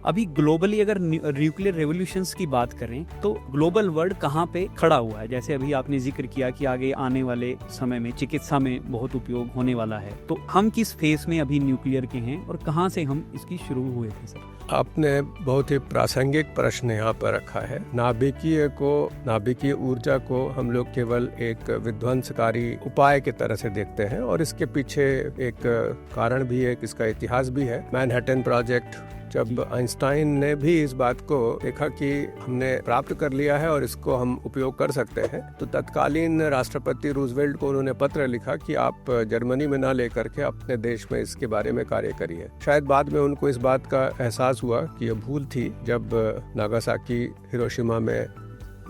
अभी ग्लोबली अगर nuclear revolutions की बात करें तो ग्लोबल वर्ल्ड कहाँ पे खड़ा हुआ है? जैसे अभी आपने जिक्र किया कि आगे आने वाले समय में चिकित्सा में बहुत उपयोग होने वाला है, तो हम किस फेज में अभी न्यूक्लियर के हैं और कहाँ से हम इसकी शुरू हुए थे सर? आपने बहुत ही प्रासंगिक प्रश्न यहाँ पर रखा है। नाभिकीय ऊर्जा को हम लोग केवल एक विध्वंसकारी उपाय की तरह से देखते हैं और इसके पीछे एक कारण भी है, इसका इतिहास भी है। मैनहट्टन प्रोजेक्ट, जब आइंस्टाइन ने भी इस बात को देखा कि हमने प्राप्त कर लिया है और इसको हम उपयोग कर सकते हैं, तो तत्कालीन राष्ट्रपति रूजवेल्ट को उन्होंने पत्र लिखा कि आप जर्मनी में ना लेकर के अपने देश में इसके बारे में कार्य करिए। शायद बाद में उनको इस बात का एहसास हुआ कि यह भूल थी जब नागासाकी, हिरोशिमा में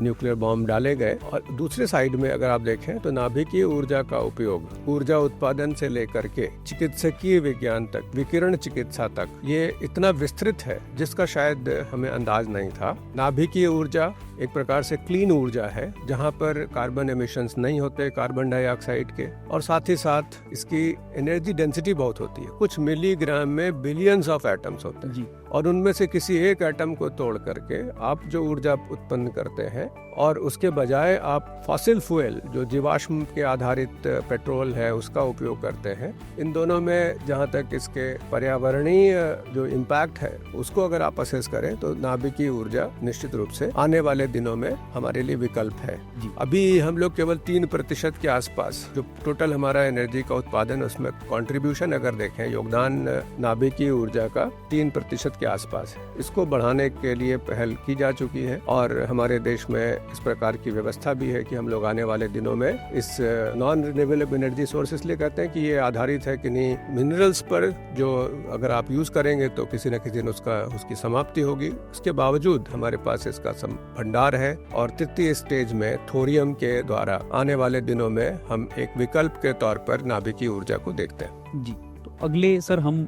न्यूक्लियर बॉम्ब डाले गए। और दूसरे साइड में अगर आप देखें तो नाभिकीय ऊर्जा का उपयोग ऊर्जा उत्पादन से लेकर के चिकित्सकीय विज्ञान तक, विकिरण चिकित्सा तक, ये इतना विस्तृत है जिसका शायद हमें अंदाज नहीं था। नाभिकीय ऊर्जा एक प्रकार से क्लीन ऊर्जा है जहाँ पर कार्बन एमिशंस नहीं होते, कार्बन डाइऑक्साइड के, और साथ ही साथ इसकी एनर्जी डेंसिटी बहुत होती है। कुछ मिलीग्राम में बिलियंस ऑफ एटम्स होते हैं और उनमें से किसी एक एटम को तोड़ करके आप जो ऊर्जा उत्पन्न करते हैं और उसके बजाय आप फॉसिल फ्यूल, जो जीवाश्म के आधारित पेट्रोल है, उसका उपयोग करते हैं। इन दोनों में जहाँ तक इसके पर्यावरणीय जो इम्पैक्ट है उसको अगर आप असेस करें तो नाभिकीय ऊर्जा निश्चित रूप से आने वाले दिनों में हमारे लिए विकल्प है। अभी हम लोग केवल 3% के आसपास जो टोटल हमारा एनर्जी का उत्पादन, उसमें कंट्रीब्यूशन अगर देखें, योगदान नाभिकीय ऊर्जा का 3% के आसपास है। इसको बढ़ाने के लिए पहल की जा चुकी है और हमारे देश में इस प्रकार की व्यवस्था भी है कि हम लोग आने वाले दिनों में इस नॉन रिन्यूएबल एनर्जी सोर्स इसलिए कहते हैं कि ये आधारित है कि नहीं मिनरल्स पर, जो अगर आप यूज करेंगे तो किसी न किसी दिन उसकी समाप्ति होगी। उसके बावजूद हमारे पास इसका भंडार है और तृतीय स्टेज में थोरियम के द्वारा आने वाले दिनों में हम एक विकल्प के तौर पर नाभिकीय ऊर्जा को देखते हैं। जी, तो अगले सर हम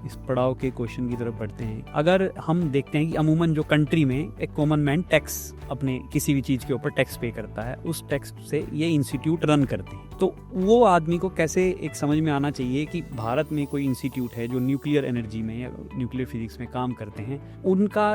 इस पड़ाव के क्वेश्चन की तरफ बढ़ते हैं। अगर हम देखते हैं कि अमूमन जो कंट्री में एक कॉमन मैन टैक्स, अपने किसी भी चीज के ऊपर टैक्स पे करता है, उस टैक्स से ये इंस्टीट्यूट रन करते हैं, तो वो आदमी को कैसे एक समझ में आना चाहिए कि भारत में कोई इंस्टीट्यूट है जो न्यूक्लियर एनर्जी में या न्यूक्लियर फिजिक्स में काम करते हैं, उनका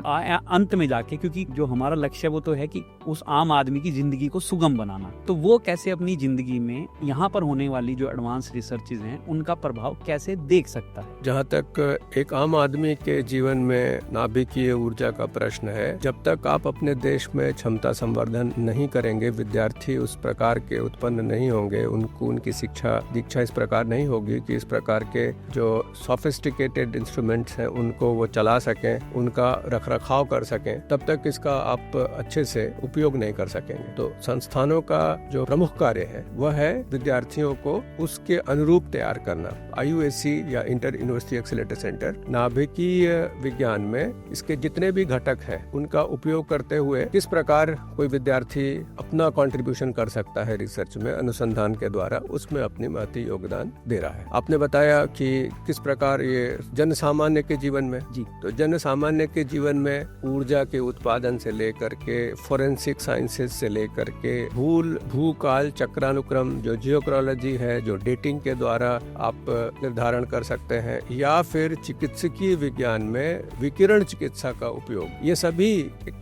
अंत में जाके, क्योंकि जो हमारा लक्ष्य वो तो है कि उस आम आदमी की जिंदगी को सुगम बनाना, तो वो कैसे अपनी जिंदगी में यहाँ पर होने वाली जो एडवांस रिसर्चेज हैं उनका प्रभाव कैसे देख सकता है? जहाँ तक एक आम आदमी के जीवन में नाभिकीय ऊर्जा का प्रश्न है, जब तक आप अपने देश में क्षमता संवर्धन नहीं करेंगे, विद्यार्थी उस प्रकार के उत्पन्न नहीं होंगे, उनकी शिक्षा दीक्षा इस प्रकार नहीं होगी कि इस प्रकार के जो सोफिस्टिकेटेड इंस्ट्रूमेंट्स हैं उनको वो चला सकें, उनका रखरखाव कर सकें, तब तक इसका आप अच्छे से उपयोग नहीं कर सकेंगे। तो संस्थानों का जो प्रमुख कार्य है वह है विद्यार्थियों को उसके अनुरूप तैयार करना। IUAC या इंटर यूनिवर्सिटी एक्सीलरेटर सेंटर नाभिकीय विज्ञान में इसके जितने भी घटक हैं उनका उपयोग करते हुए किस प्रकार कोई विद्यार्थी अपना कंट्रीब्यूशन कर सकता है रिसर्च में, अनुसंधान के द्वारा, उसमें अपनी महती योगदान दे रहा है। आपने बताया कि किस प्रकार ये जन सामान्य के जीवन में, जी, तो जन सामान्य के जीवन में ऊर्जा के उत्पादन से लेकर के फोरेंसिक साइंसेज से लेकर के भूकाल चक्रानुक्रम, जो जियोक्रोलॉजी है, जो डेटिंग के द्वारा आप निर्धारण कर सकते हैं, या फिर चिकित्सकीय विज्ञान में विकिरण चिकित्सा का उपयोग, ये सभी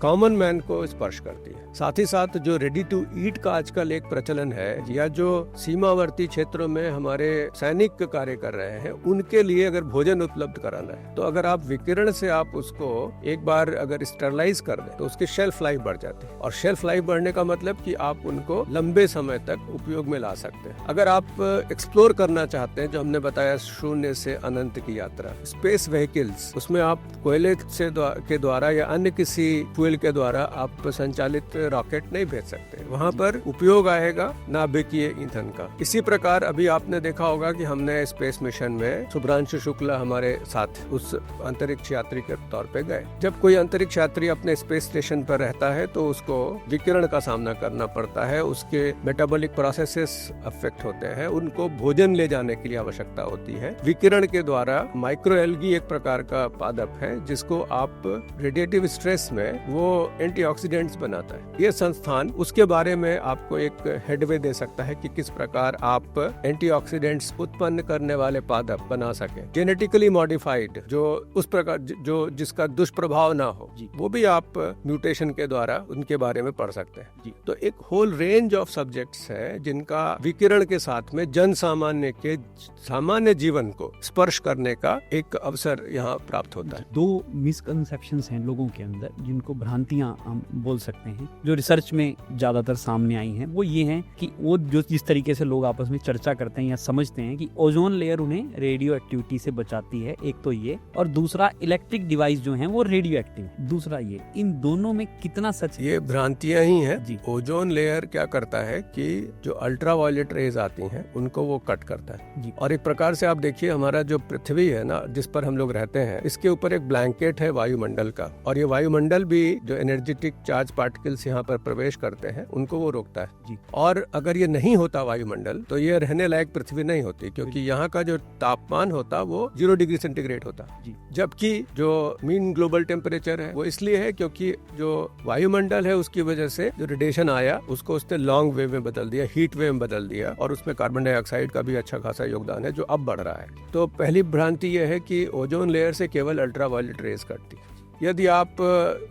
कॉमन मैन को स्पर्श करती है। साथ ही साथ जो रेडी टू ईट का आजकल एक प्रचलन है, या जो सीमावर्ती क्षेत्रों में हमारे सैनिक कार्य कर रहे हैं, उनके लिए अगर भोजन उपलब्ध कराना है, तो अगर आप विकिरण से आप उसको एक बार अगर स्टरलाइज कर दें तो उसकी शेल्फ लाइफ बढ़ जाती है। और शेल्फ लाइफ बढ़ने का मतलब कि आप उनको लंबे समय तक उपयोग में ला सकते हैं। अगर आप एक्सप्लोर करना चाहते हैं, जो हमने बताया शून्य से अनंत की यात्रा, स्पेस व्हीकल्स, उसमें आप कोयले के द्वारा या अन्य किसी फ्यूल के द्वारा आप संचालित रॉकेट नहीं भेज सकते। वहाँ पर उपयोग आएगा नाभिकीय ईंधन का। इसी प्रकार अभी आपने देखा होगा कि हमने स्पेस मिशन में शुभ्रांशु शुक्ला हमारे साथ उस अंतरिक्ष यात्री के तौर पे गए। जब कोई अंतरिक्ष यात्री अपने स्पेस स्टेशन पर रहता है तो उसको विकिरण का सामना करना पड़ता है, उसके मेटाबॉलिक प्रोसेसेस अफेक्ट होते हैं, उनको भोजन ले जाने के लिए आवश्यकता होती है, है विकिरण के द्वारा। माइक्रोएल्गी एक प्रकार का पादप है जिसको आप रेडिएटिव स्ट्रेस में वो एंटीऑक्सीडेंट्स बनाता है। ये संस्थान उसके बारे में आपको एक हेडवे दे सकता है कि किस प्रकार आप एंटीऑक्सीडेंट्स उत्पन्न करने वाले पादप बना सके। जेनेटिकली मॉडिफाइड जो उस प्रकार जो जिसका दुष्प्रभाव ना हो, वो भी आप म्यूटेशन के द्वारा उनके बारे में पढ़ सकते हैं। तो एक होल रेंज ऑफ सब्जेक्ट्स है जिनका विकिरण के साथ में जन सामान्य के सामान्य जीवन को स्पर्श करने का एक अवसर यहाँ प्राप्त होता है। दो मिसकंसेप्शंस हैं लोगों के अंदर, जिनको भ्रांतियां हम बोल सकते हैं, जो रिसर्च में ज्यादातर सामने आई हैं। वो ये हैं कि वो जो जिस तरीके से लोग आपस में चर्चा करते हैं या समझते हैं कि ओजोन लेयर उन्हें रेडियो एक्टिविटी से बचाती है, एक तो ये, और दूसरा इलेक्ट्रिक डिवाइस जो हैं वो रेडियो एक्टिव है, दूसरा ये। इन दोनों में कितना सच? ये भ्रांतियां ही हैं। ओजोन लेयर क्या करता है कि जो अल्ट्रावायलेट रेज आती हैं उनको वो कट करता है जी। और एक प्रकार से आप देखिए हमारा जो पृथ्वी है ना, जिस पर हम लोग रहते हैं, इसके ऊपर एक ब्लैंकेट है वायुमंडल का, और ये वायुमंडल भी जो एनर्जेटिक चार्ज पार्टिकल्स यहाँ पर प्रवेश करते हैं उनको वो रोकता है जी। और अगर ये नहीं होता वायुमंडल तो ये रहने लायक पृथ्वी नहीं होती, क्योंकि यहाँ का जो तापमान होता वो 0 डिग्री सेंटीग्रेड होता। जबकि जो मीन ग्लोबल टेम्परेचर है वो इसलिए है क्योंकि जो वायुमंडल है उसकी वजह से जो रेडिएशन आया उसको उसने लॉन्ग वेव में बदल दिया, हीट वेव में बदल दिया, और उसमें कार्बन डाइऑक्साइड का भी अच्छा खासा योगदान है जो अब बढ़ रहा है। तो पहली भ्रांति यह है कि ओजोन लेयर से केवल अल्ट्रावायलेट रेज कटती है। यदि आप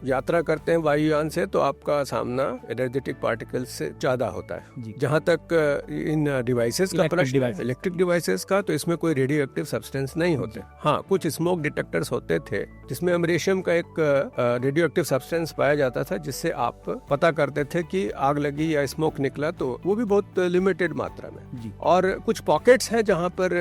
यात्रा करते हैं वायुयान से तो आपका सामना एनर्जेटिक पार्टिकल्स से ज्यादा होता है। जहां तक इन डिवाइसेस का प्रश्न, इलेक्ट्रिक डिवाइसेस का, तो इसमें कोई रेडियो एक्टिव सब्सटेंस नहीं होते। हाँ, कुछ स्मोक डिटेक्टर्स होते थे जिसमें अमरेशियम का एक रेडियो एक्टिव सब्सटेंस पाया जाता था, जिससे आप पता करते थे कि आग लगी या स्मोक निकला, तो वो भी बहुत लिमिटेड मात्रा में। और कुछ पॉकेट्स हैं जहाँ पर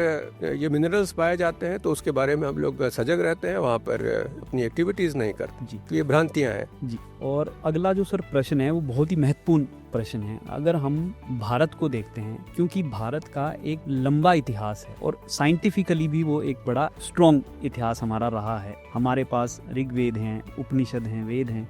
ये मिनरल्स पाए जाते हैं, तो उसके बारे में हम लोग सजग रहते हैं, वहाँ पर अपनी एक्टिविटीज नहीं करते जी। तो ये भ्रांतियां हैं जी। और अगला जो सर प्रश्न है वो बहुत ही महत्वपूर्ण प्रश्न है। अगर हम भारत को देखते हैं, क्योंकि भारत का एक लंबा इतिहास है और साइंटिफिकली भी वो एक बड़ा स्ट्रॉन्ग इतिहास हमारा रहा है। हमारे पास ऋग्वेद हैं, उपनिषद हैं, वेद हैं,